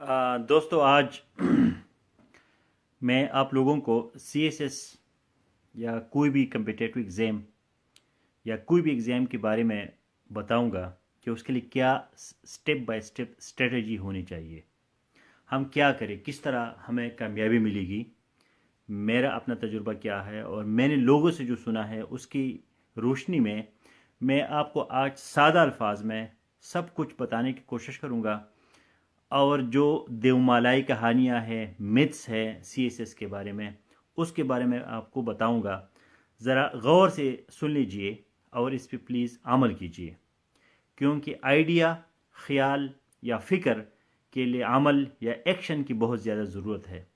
दोस्तों आज मैं आप लोगों को सीएसएस या कोई भी कम्पिटिटिव एग्ज़ाम या कोई भी एग्ज़ाम के बारे में बताऊंगा कि उसके लिए क्या स्टेप बाय स्टेप स्ट्रेटजी होनी चाहिए। हम क्या करें, किस तरह हमें कामयाबी मिलेगी, मेरा अपना तजुर्बा क्या है और मैंने लोगों से जो सुना है उसकी रोशनी में मैं आपको आज सादा अल्फाज में सब कुछ बताने की कोशिश करूंगा। और जो देवमालाई कहानियाँ हैं, मिथ्स है सीएसएस के बारे में, उसके बारे में आपको बताऊंगा। ज़रा गौर से सुन लीजिए और इस पे प्लीज़ अमल कीजिए, क्योंकि आइडिया, ख्याल या फ़िक्र के लिए अमल या एक्शन की बहुत ज़्यादा ज़रूरत है।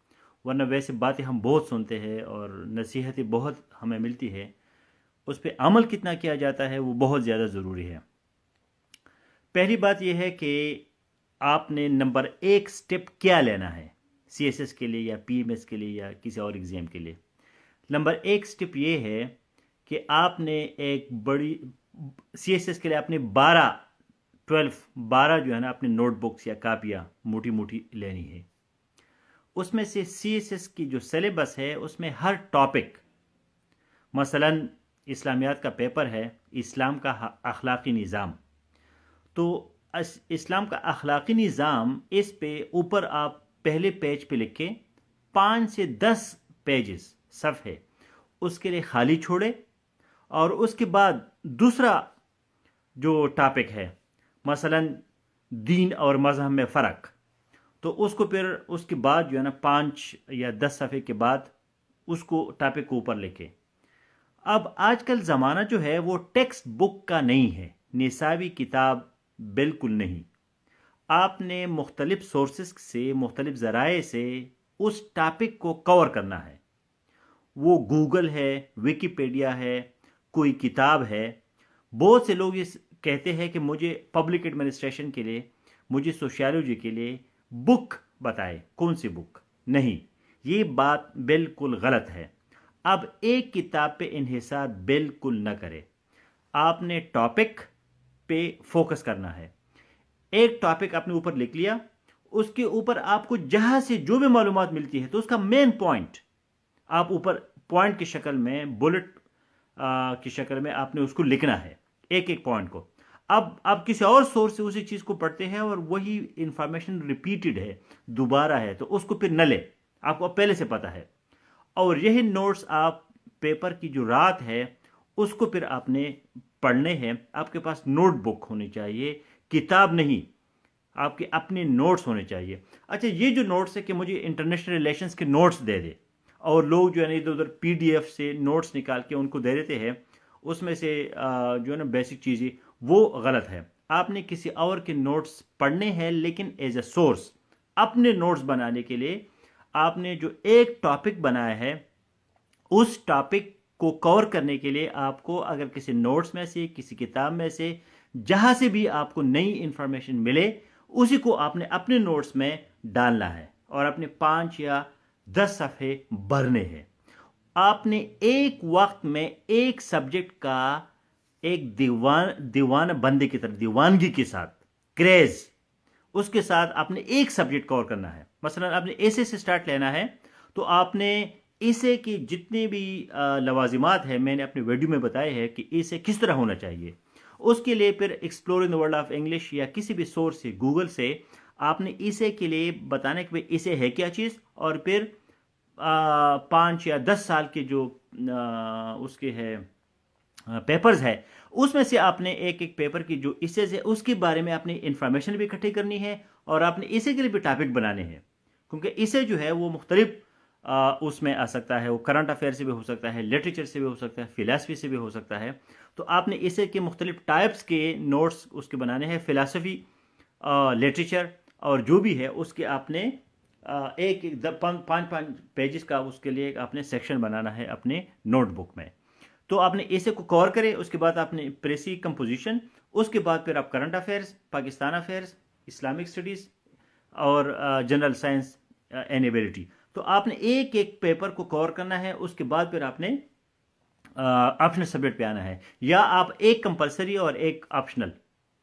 वरना वैसे बातें हम बहुत सुनते हैं और नसीहतें बहुत हमें मिलती है, उस पर अमल कितना किया जाता है वो बहुत ज़्यादा ज़रूरी है। पहली बात यह है कि आपने नंबर एक स्टेप क्या लेना है सीएसएस के लिए या पीएमएस के लिए या किसी और एग्ज़ाम के लिए। नंबर एक स्टेप ये है कि आपने एक बड़ी सीएसएस के लिए आपने 12 जो है ना अपने नोटबुक्स या कापियाँ मोटी मोटी लेनी है। उसमें से सीएसएस की जो सिलेबस है उसमें हर टॉपिक, मसलन इस्लामियात का पेपर है, इस्लाम का अखलाकी निज़ाम, तो इस्लाम का अखलाकी निज़ाम, इस पे ऊपर आप पहले पेज पे लिख के 5 से 10 पेजेस सफ़े उसके लिए खाली छोड़े और उसके बाद दूसरा जो टॉपिक है, मसलन दीन और मज़हब में फ़र्क, तो उसको फिर उसके बाद जो है ना 5 या 10 सफ़े के बाद उसको टॉपिक को ऊपर लिखे। अब आजकल ज़माना जो है वो टेक्स्ट बुक का नहीं है, निसाबी किताब बिल्कुल नहीं। आपने मुख्तलिफ सोर्सेस से, मुख्तलिफ ज़राए से उस टॉपिक को कवर करना है। वो गूगल है, विकिपीडिया है, कोई किताब है। बहुत से लोग ये कहते हैं कि मुझे पब्लिक एडमिनिस्ट्रेशन के लिए, मुझे सोशियोलॉजी के लिए बुक बताए। कौन सी बुक? नहीं, ये बात बिल्कुल गलत है। अब एक किताब पे इन्हिसार बिल्कुल न करें। आपने टॉपिक पे फोकस करना है। एक टॉपिक आपने ऊपर लिख लिया, उसके ऊपर आपको जहां से जो भी मालूमात मिलती है तो उसका मेन पॉइंट आप ऊपर पॉइंट की शक्ल में, बुलेट की शक्ल में आपने उसको लिखना है, एक एक पॉइंट को। अब आप किसी और सोर्स से उसी चीज को पढ़ते हैं और वही इंफॉर्मेशन रिपीटेड है, दोबारा है, तो उसको फिर न ले, आपको पहले से पता है। और यही नोट्स आप पेपर की जो रात है उसको फिर आपने पढ़ने हैं। आपके पास नोटबुक होनी चाहिए, किताब नहीं, आपके अपने नोट्स होने चाहिए। अच्छा, ये जो नोट्स है कि मुझे इंटरनेशनल रिलेशंस के नोट्स दे दे, और लोग जो है ना इधर उधर पीडीएफ से नोट्स निकाल के उनको दे देते हैं, उसमें से जो है ना बेसिक चीज़ें, वो गलत है। आपने किसी और के नोट्स पढ़ने हैं, लेकिन एज ए सोर्स अपने नोट्स बनाने के लिए आपने जो एक टॉपिक बनाया है उस टॉपिक को कवर करने के लिए आपको अगर किसी नोट्स में से, किसी किताब में से, जहां से भी आपको नई इंफॉर्मेशन मिले, उसी को आपने अपने नोट्स में डालना है और अपने 5 या 10 सफ़े भरने हैं। आपने एक वक्त में एक सब्जेक्ट का एक दीवान बंदे की तरह, दीवानगी के साथ, क्रेज, उसके साथ आपने एक सब्जेक्ट कवर करना है। मसलन आपने एसे से स्टार्ट लेना है, तो आपने इसे की जितने भी लवाजिमात है, मैंने अपने वीडियो में बताए हैं कि इसे किस तरह होना चाहिए। उसके लिए फिर exploring the world of English या किसी भी सोर्स से, गूगल से, आपने इसे के लिए बताने कि इसे है क्या चीज़, और फिर 5 या 10 साल के जो उसके है पेपर्स है, उसमें से आपने एक एक पेपर की जो इसे से उसके बारे में अपनी इंफॉर्मेशन भी इकट्ठी करनी है और आपने इसे के लिए भी टॉपिक बनाने हैं। क्योंकि इसे जो है वो मुख्तलिफ उसमें आ सकता है, वो करंट अफेयर से भी हो सकता है, लिटरेचर से भी हो सकता है, फिलासफी से भी हो सकता है। तो आपने इसे के मुख्तलिफ टाइप्स के नोट्स उसके बनाने हैं, फिलासफी, लिटरेचर और जो भी है उसके आपने एक एक 5-5 पेजेस का उसके लिए आपने सेक्शन बनाना है अपने नोटबुक में। तो आपने इसे को कवर करें, उसके बाद आपने प्रेसी कंपोजिशन, उसके बाद फिर आप current affairs, Pakistan affairs, Islamic studies और जनरल साइंस एंड एबिलिटी। तो आपने एक एक पेपर को कवर करना है। उसके बाद फिर आपने ऑप्शनल सब्जेक्ट पे आना है, या आप एक कंपलसरी और एक ऑप्शनल,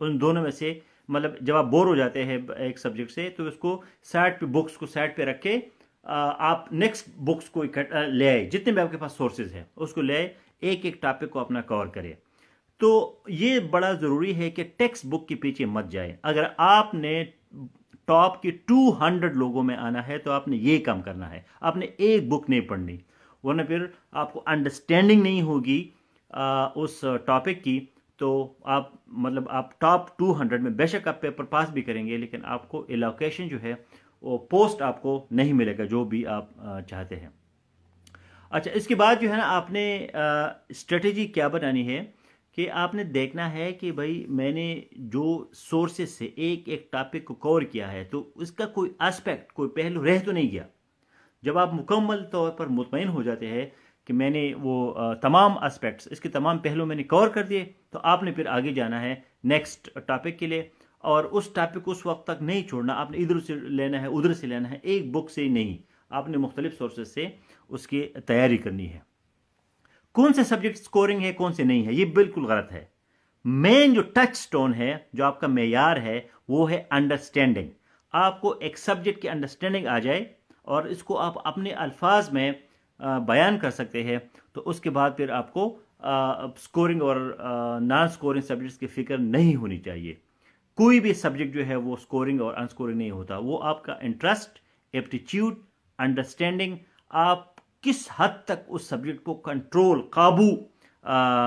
उन दोनों में से, मतलब जब आप बोर हो जाते हैं एक सब्जेक्ट से, तो उसको साइड पे, बुक्स को साइड पे रख के आप नेक्स्ट बुक्स को ले आए, जितने भी आपके पास सोर्सेज हैं उसको ले आए, एक एक टॉपिक को अपना कवर करें। तो ये बड़ा ज़रूरी है कि टेक्स्ट बुक के पीछे मत जाए। अगर आपने टॉप के 200 लोगों में आना है तो आपने ये काम करना है, आपने एक बुक नहीं पढ़नी, वरना फिर आपको अंडरस्टैंडिंग नहीं होगी उस टॉपिक की। तो आप मतलब आप टॉप 200 में बेशक आप पेपर पास भी करेंगे, लेकिन आपको एलोकेशन जो है वो पोस्ट आपको नहीं मिलेगा जो भी आप चाहते हैं। अच्छा, इसके बाद जो है ना, आपने स्ट्रेटजी क्या बनानी है कि आपने देखना है कि भाई मैंने जो सोर्सेज से एक एक टॉपिक को कवर किया है तो उसका कोई एस्पेक्ट, कोई पहलू रह तो नहीं गया। जब आप मुकम्मल तौर पर मुतमईन हो जाते हैं कि मैंने वो तमाम एस्पेक्ट्स, इसके तमाम पहलू मैंने कवर कर दिए, तो आपने फिर आगे जाना है नेक्स्ट टॉपिक के लिए। और उस टॉपिक को उस वक्त तक नहीं छोड़ना, आपने इधर से लेना है उधर से लेना है, एक बुक से ही नहीं, आपने मुख्तलिफ सोर्सेज से उसकी तैयारी करनी है। कौन से सब्जेक्ट स्कोरिंग है कौन से नहीं है, ये बिल्कुल गलत है। मेन जो टच स्टोन है, जो आपका मेयार है, वो है अंडरस्टैंडिंग। आपको एक सब्जेक्ट की अंडरस्टैंडिंग आ जाए और इसको आप अपने अल्फाज में बयान कर सकते हैं, तो उसके बाद फिर आपको स्कोरिंग और नॉन स्कोरिंग सब्जेक्ट्स की फिक्र नहीं होनी चाहिए। कोई भी सब्जेक्ट जो है वो स्कोरिंग और अनस्कोरिंग नहीं होता, वो आपका इंटरेस्ट, एप्टीट्यूड, अंडरस्टैंडिंग, आप किस हद तक उस सब्जेक्ट को कंट्रोल, काबू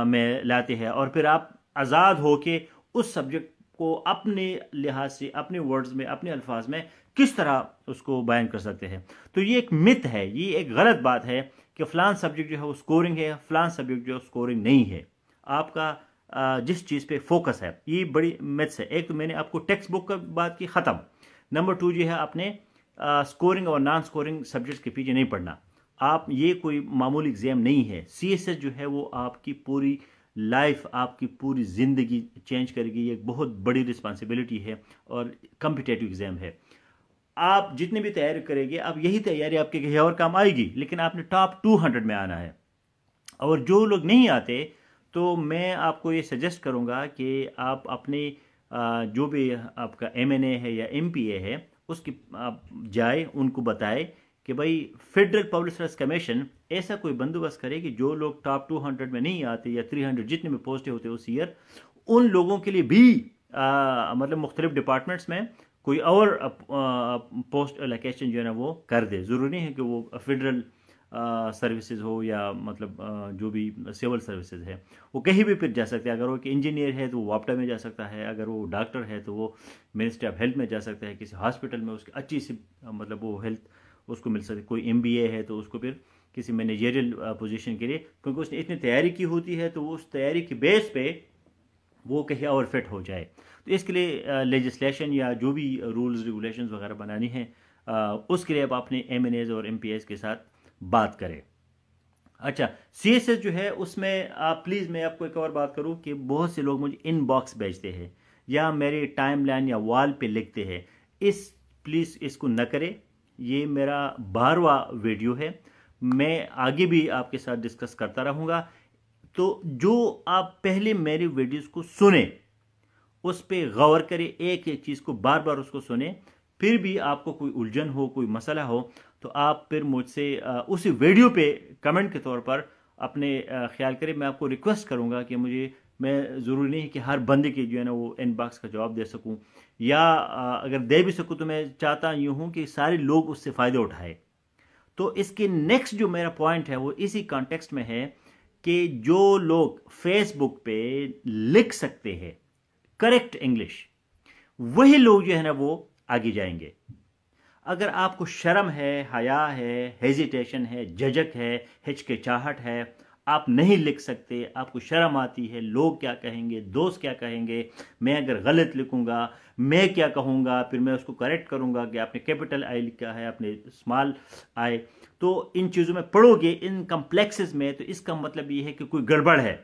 में लाते हैं, और फिर आप आज़ाद होके उस सब्जेक्ट को अपने लिहाज से, अपने वर्ड्स में, अपने अल्फाज में किस तरह उसको बयान कर सकते हैं। तो ये एक मिथ है, ये एक गलत बात है कि फ़लान सब्जेक्ट जो है वो स्कोरिंग है, फ़लान सब्जेक्ट जो है स्कोरिंग नहीं है। आपका जिस चीज़ पे फोकस है, ये बड़ी मिथ्स है। एक तो मैंने आपको टेक्स्ट बुक का बात की, ख़त्म। नंबर 2 जो है, आपने स्कोरिंग और नॉन स्कोरिंग सब्जेक्ट्स के पीछे नहीं पढ़ना। आप, ये कोई मामूली एग्ज़ाम नहीं है। CSS जो है वो आपकी पूरी लाइफ, आपकी पूरी ज़िंदगी चेंज करेगी। ये एक बहुत बड़ी रिस्पॉन्सिबिलिटी है और कम्पिटेटिव एग्ज़ाम है। आप जितनी भी तैयारी करेंगे, अब यही तैयारी आपके कहीं और काम आएगी, लेकिन आपने टॉप 200 में आना है। और जो लोग नहीं आते, तो मैं आपको ये सजेस्ट करूँगा कि आप अपने जो भी आपका MNA है या MPA है, उसकी आप जाए, उनको बताए कि भाई फेडरल पब्लिक सर्विस कमीशन ऐसा कोई बंदोबस्त करे कि जो लोग टॉप 200 में नहीं आते या 300 जितने भी पोस्टें होते हैं उस ईयर, उन लोगों के लिए भी मतलब मुख्तलिफ डिपार्टमेंट्स में कोई और पोस्ट एलोकेशन जो है ना वो कर दे। ज़रूरी नहीं है कि वो फेडरल सर्विसेज हो या मतलब जो भी सिविल सर्विसेज है, वो कहीं भी फिर जा सकते हैं। अगर वो इंजीनियर है तो वो वापटा में जा सकता है, अगर वो डॉक्टर है तो वो मिनिस्ट्री ऑफ हेल्थ में जा सकता है, किसी हॉस्पिटल में उसकी अच्छी सी मतलब वो हेल्थ उसको मिल सकती है। कोई MBA है तो उसको फिर किसी मैनेजरियल पोजीशन के लिए, क्योंकि उसने इतनी तैयारी की होती है, तो उस तैयारी के बेस पे वो कहीं और फिट हो जाए। तो इसके लिए लेजिस्लेशन या जो भी रूल्स रेगुलेशंस वगैरह बनानी है, उसके लिए आप अपने MNAs और MPAs के साथ बात करें। अच्छा, CSS जो है उसमें आप प्लीज़, मैं आपको एक और बात करूं कि बहुत से लोग मुझे इनबॉक्स भेजते हैं या मेरे टाइमलाइन या वॉल पे लिखते हैं। प्लीज़ इसको न करें। ये मेरा 12वां वीडियो है, मैं आगे भी आपके साथ डिस्कस करता रहूँगा। तो जो आप पहले मेरी वीडियोस को सुने, उस पर गौर करें, एक एक चीज़ को बार बार उसको सुने, फिर भी आपको कोई उलझन हो, कोई मसला हो, तो आप फिर मुझसे उसी वीडियो पे कमेंट के तौर पर अपने ख्याल करें। मैं आपको रिक्वेस्ट करूँगा कि मैं ज़रूरी नहीं कि हर बंदे के जो है ना वो इनबॉक्स का जवाब दे सकूँ, या अगर दे भी सकूँ तो मैं चाहता यूँ हूँ कि सारे लोग उससे फ़ायदे उठाए। तो इसके नेक्स्ट जो मेरा पॉइंट है वो इसी कॉन्टेक्स्ट में है कि जो लोग फेसबुक पे लिख सकते हैं करेक्ट इंग्लिश, वही लोग जो है ना वो आगे जाएंगे। अगर आपको शर्म है, हया है, हेजिटेशन है, झिझक है, हिचकिचाहट है, आप नहीं लिख सकते, आपको शर्म आती है, लोग क्या कहेंगे, दोस्त क्या कहेंगे, मैं अगर गलत लिखूंगा मैं क्या कहूँगा, फिर मैं उसको करेक्ट करूँगा कि आपने कैपिटल आई लिखा है, आपने स्मॉल आई, तो इन चीज़ों में पढ़ोगे, इन कम्प्लेक्सेस में, तो इसका मतलब ये है कि कोई गड़बड़ है।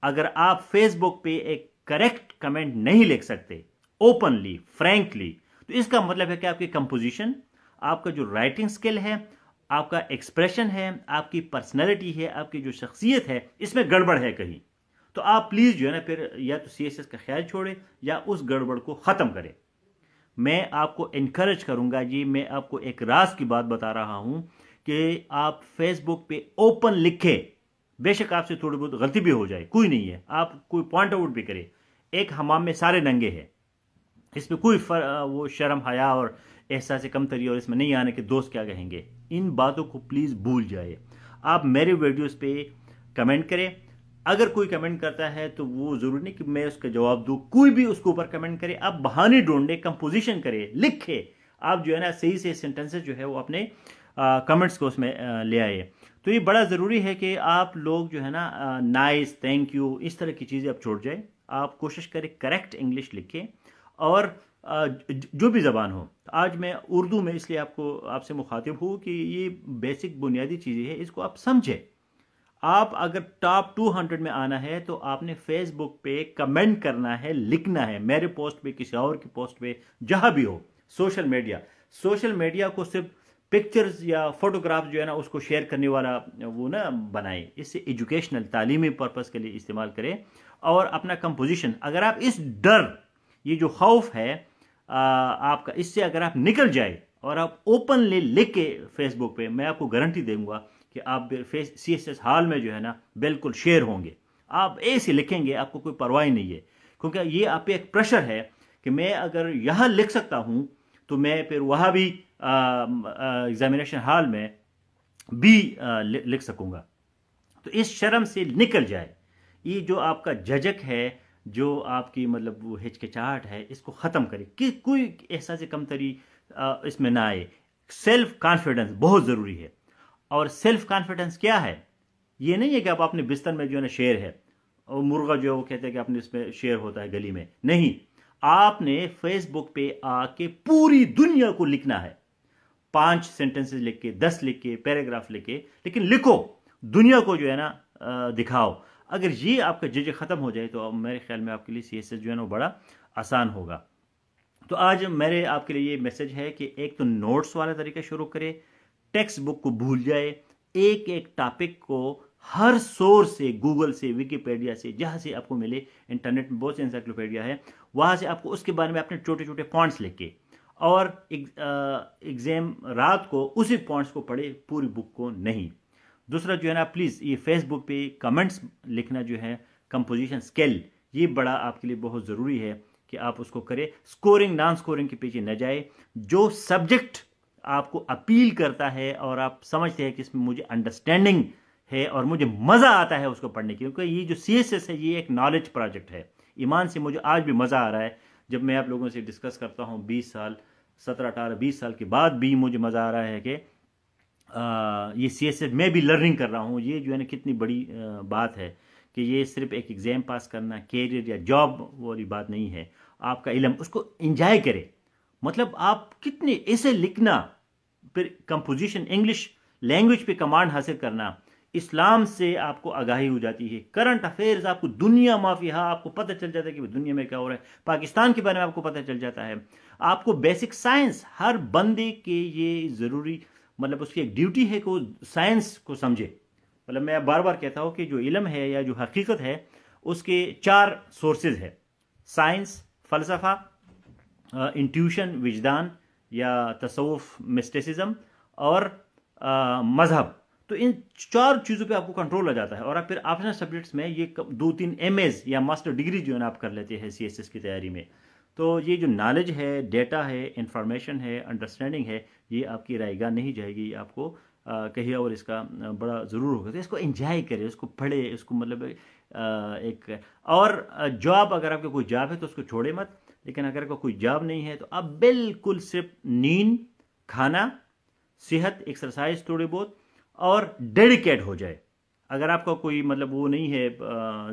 अगर आप फेसबुक पे एक करेक्ट कमेंट नहीं लिख सकते ओपनली, फ्रैंकली, तो इसका मतलब है कि आपकी कंपोजिशन, आपका जो राइटिंग स्किल है, आपका एक्सप्रेशन है, आपकी पर्सनैलिटी है, आपकी जो शख्सियत है, इसमें गड़बड़ है कहीं। तो तो आप प्लीज़ जो है ना फिर या तो CSS का ख्याल छोड़े या उस गड़बड़ को ख़त्म करें। मैं आपको इनकरेज करूंगा जी, मैं आपको एक राज की बात बता रहा हूं कि आप फेसबुक पे ओपन लिखें। बेशक आपसे थोड़ी बहुत गलती भी हो जाए, कोई नहीं है, आप कोई पॉइंट आउट भी करें। एक हमाम में सारे नंगे हैं, इसमें कोई वो शर्म हया और एहसास कमतरी और इसमें नहीं आने के दोस्त क्या कहेंगे, इन बातों को प्लीज़ भूल जाए। आप मेरे वीडियोस पे कमेंट करें। अगर कोई कमेंट करता है तो वो ज़रूरी नहीं कि मैं उसका जवाब दूँ, कोई भी उसके ऊपर कमेंट करे, आप बहाने ढूंढे, कंपोजिशन करे, लिखे, आप जो है ना सही से सेंटेंसेस जो है वो अपने कमेंट्स को उसमें ले आए। तो ये बड़ा ज़रूरी है कि आप लोग जो है ना नाइस, थैंक यू, इस तरह की चीज़ें आप छोड़ जाए। आप कोशिश करें करेक्ट इंग्लिश लिखें और जो भी ज़बान हो। आज मैं उर्दू में इसलिए आपसे मुखातिब हूँ कि ये बेसिक बुनियादी चीज़ें हैं, इसको आप समझें। आप अगर टॉप 200 में आना है तो आपने फेसबुक पे कमेंट करना है, लिखना है, मेरे पोस्ट पे, किसी और की पोस्ट पे, जहां भी हो। सोशल मीडिया को सिर्फ पिक्चर्स या फोटोग्राफ्स जो है ना उसको शेयर करने वाला वो ना बनाए, इससे एजुकेशनल तालीमी पर्पस के लिए इस्तेमाल करें। और अपना कंपोजिशन, अगर आप इस डर, ये जो खौफ है आपका, इससे अगर आप निकल जाए और आप ओपनली लिख के फेसबुक पे, मैं आपको गारंटी दूंगा कि आप CSS हाल में जो है ना बिल्कुल शेयर होंगे। आप ऐसे लिखेंगे, आपको कोई परवाह नहीं है, क्योंकि ये आप पे एक प्रेशर है कि मैं अगर यहाँ लिख सकता हूँ तो मैं फिर वहाँ भी एग्जामिनेशन हॉल में भी लिख सकूँगा। तो इस शर्म से निकल जाए। ये जो आपका झिझक है, जो आपकी मतलब वो हिचकिचाहट है, इसको ख़त्म करें कि कोई एहसास कमतरी इसमें ना आए। सेल्फ कॉन्फिडेंस बहुत ज़रूरी है। और सेल्फ कॉन्फिडेंस क्या है? ये नहीं है कि आप अपने बिस्तर में जो है ना शेर है, और मुर्गा जो है वो कहते हैं कि अपने इसमें शेर होता है गली में। नहीं, आपने फेसबुक पे आके पूरी दुनिया को लिखना है। 5 सेंटेंसेस लिख के, 10 लिख के, पैराग्राफ लिख के, लेकिन लिखो, दुनिया को जो है ना दिखाओ। अगर ये आपका झिझक खत्म हो जाए तो मेरे ख्याल में आपके लिए CSS जो है ना बड़ा आसान होगा। तो आज मेरे आपके लिए ये मैसेज है कि एक तो नोट्स वाला तरीका शुरू करें, टेक्स्ट बुक को भूल जाए, एक एक टॉपिक को हर सोर्स से, गूगल से, विकिपीडिया से, जहां से आपको मिले, इंटरनेट में बहुत से इंसाइक्लोपीडिया है, वहां से आपको उसके बारे में अपने छोटे छोटे पॉइंट्स लिख के, और एग्जाम रात को उसी पॉइंट्स को पढ़े, पूरी बुक को नहीं। दूसरा जो है ना, प्लीज़ ये फेसबुक पे कमेंट्स लिखना जो है, कंपोजिशन स्किल, ये बड़ा आपके लिए बहुत ज़रूरी है कि आप उसको करें। स्कोरिंग नॉन स्कोरिंग के पीछे न जाए। जो सब्जेक्ट आपको अपील करता है और आप समझते हैं कि इसमें मुझे अंडरस्टैंडिंग है और मुझे मज़ा आता है उसको पढ़ने की, क्योंकि ये जो CSS है ये एक नॉलेज प्रोजेक्ट है। ईमान से मुझे आज भी मज़ा आ रहा है जब मैं आप लोगों से डिस्कस करता हूँ। 20 साल, 17, 18, 20 साल के बाद भी मुझे मज़ा आ रहा है कि ये CSS मैं भी लर्निंग कर रहा हूँ। ये जो है ना कितनी बड़ी बात है कि ये सिर्फ एक एग्ज़ाम पास करना, कैरियर या जॉब वाली बात नहीं है। आपका इल्म, उसको एंजॉय करें। मतलब आप कितने ऐसे लिखना, फिर कंपोजिशन, इंग्लिश लैंग्वेज पे कमांड हासिल करना, इस्लाम से आपको आगाही हो जाती है, करंट अफेयर्स, आपको दुनिया माफिया आपको पता चल जाता है कि दुनिया में क्या हो रहा है, पाकिस्तान के बारे में आपको पता चल जाता है। आपको बेसिक साइंस, हर बंदे के ये ज़रूरी, मतलब उसकी एक ड्यूटी है कि वो साइंस को समझे। मतलब मैं बार बार कहता हूँ कि जो इल्म है या जो हकीकत है उसके 4 सोर्सेज है: साइंस, फ़लसफ़ा, इंट्यूशन, विजदान या तसव्वुफ, मिस्टिसिज्म, और मज़हब। तो इन 4 चीज़ों पे आपको कंट्रोल आ जाता है और आप फिर ऑप्शनल सब्जेक्ट्स में ये 2-3 MAs या मास्टर डिग्री जो है ना आप कर लेते हैं CSS की तैयारी में। तो ये जो नॉलेज है, डेटा है, इंफॉर्मेशन है, अंडरस्टैंडिंग है, ये आपकी रायगा नहीं जाएगी, आपको कहीं और इसका बड़ा ज़रूर होगा। तो इसको एंजॉय करें, इसको पढ़े, इसको मतलब एक और जॉब, अगर आपका कोई जॉब है तो उसको छोड़े मत। लेकिन अगर आपका कोई जॉब नहीं है तो आप बिल्कुल सिर्फ नींद, खाना, सेहत, एक्सरसाइज थोड़ी बहुत, और डेडिकेट हो जाए। अगर आपका कोई मतलब वो नहीं है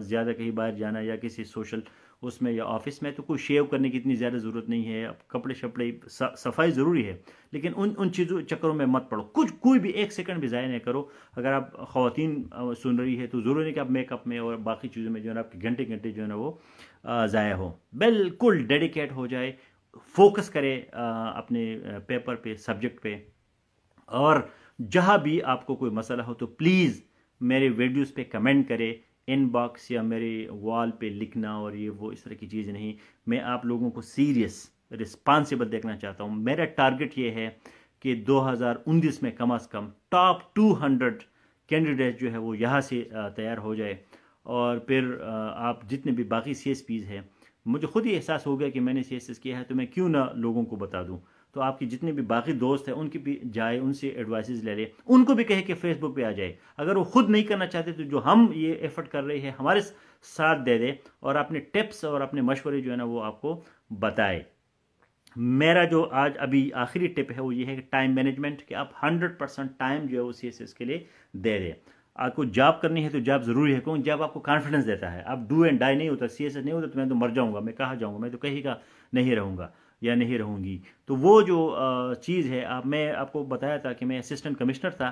ज़्यादा कहीं बाहर जाना या किसी सोशल उसमें या ऑफिस में, तो कोई शेव करने की इतनी ज़्यादा ज़रूरत नहीं है। अब कपड़े शपड़े सफाई ज़रूरी है, लेकिन उन चीज़ों चक्करों में मत पड़ो। कोई भी 1 सेकंड भी ज़ाया नहीं करो। अगर आप ख़वातीन सुन रही है तो ज़रूरी नहीं कि आप मेकअप में और बाकी चीज़ों में जो है ना आपके घंटे घंटे जो है ना वो ज़ाया हो। बिल्कुल डेडिकेट हो जाए, फोकस करे अपने पेपर पे, सब्जेक्ट पे। और जहाँ भी आपको कोई मसला हो तो प्लीज़ मेरे वीडियोस पे कमेंट करें, इनबॉक्स या मेरे वॉल पे लिखना और ये वो इस तरह की चीज़ नहीं। मैं आप लोगों को सीरियस रिस्पॉन्सिबल देखना चाहता हूँ। मेरा टारगेट ये है कि 2019 में कम से कम टॉप 200 कैंडिडेट जो है वो यहाँ से तैयार हो जाए। और फिर आप जितने भी बाकी CSPs हैं, मुझे खुद ही एहसास हो गया कि मैंने CSS किया है, तो मैं क्यों ना लोगों को बता दूं। तो आपके जितने भी बाकी दोस्त हैं उनकी भी जाए, उनसे एडवाइसेस ले ले, उनको भी कहे कि फेसबुक पे आ जाए। अगर वो खुद नहीं करना चाहते तो जो हम ये एफर्ट कर रहे हैं हमारे साथ दे दे और अपने टिप्स और अपने मशवरे जो है ना वो आपको बताए। मेरा जो आज अभी आखिरी टिप है वो ये है कि टाइम मैनेजमेंट, कि आप 100% टाइम जो है वो CSS के लिए दे दें। आपको जॉब करनी है तो जॉब ज़रूरी है, क्योंकि जॉब आपको कॉन्फिडेंस देता है। आप डू एंड डाई नहीं होता, CSS नहीं होता तो मैं तो मर जाऊंगा, मैं कहाँ जाऊंगा, मैं तो कहीं का नहीं रहूँगा या नहीं रहूँगी। तो वो जो चीज़ है, मैं आपको बताया था कि मैं असिस्टेंट कमिश्नर था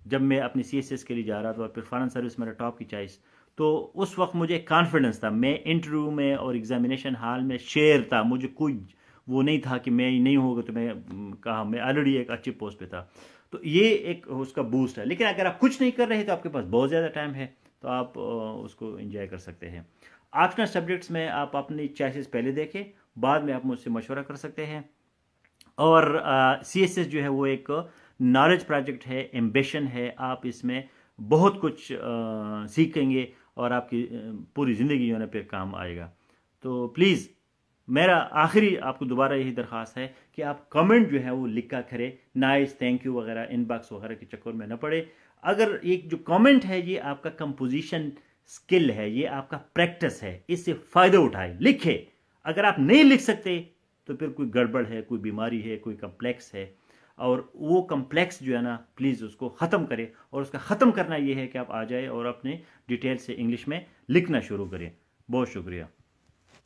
जब मैं अपनी CSS के लिए जा रहा था, और फिर फॉरेन सर्विस मेरा टॉप की चॉइस। तो उस वक्त मुझे कॉन्फिडेंस था, मैं इंटरव्यू में और एग्जामिनेशन हॉल में शेर था, मुझे कोई वो नहीं था कि मैं नहीं होगा तो मैं कहा, मैं ऑलरेडी एक अच्छी पोस्ट पे था। तो ये एक उसका बूस्ट है। लेकिन अगर आप कुछ नहीं कर रहे तो आपके पास बहुत ज़्यादा टाइम है, तो आप उसको एंजॉय कर सकते हैं। ऑप्शनल सब्जेक्ट्स में आप अपनी चॉइसेस पहले देखें, बाद में आप मुझसे मशवरा कर सकते हैं। और CSS जो है वो एक नॉलेज प्रोजेक्ट है, एम्बिशन है, आप इसमें बहुत कुछ सीखेंगे और आपकी पूरी ज़िंदगी जो है ना फिर काम आएगा। तो प्लीज़ मेरा आखिरी आपको दोबारा यही दरख्वास्त है कि आप कमेंट जो है वो लिखा करें, नाइस, थैंक यू वगैरह इनबॉक्स वगैरह के चक्कर में न पड़े। अगर एक जो कमेंट है ये आपका कंपोजिशन स्किल है, ये आपका प्रैक्टिस है, इससे फ़ायदा उठाए, लिखे। अगर आप नहीं लिख सकते तो फिर कोई गड़बड़ है, कोई बीमारी है, कोई कम्प्लेक्स है। और वो कम्प्लेक्स जो है ना प्लीज़ उसको ख़त्म करें। और उसका ख़त्म करना ये है कि आप आ जाए और अपने डिटेल से इंग्लिश में लिखना शुरू करें। बहुत शुक्रिया।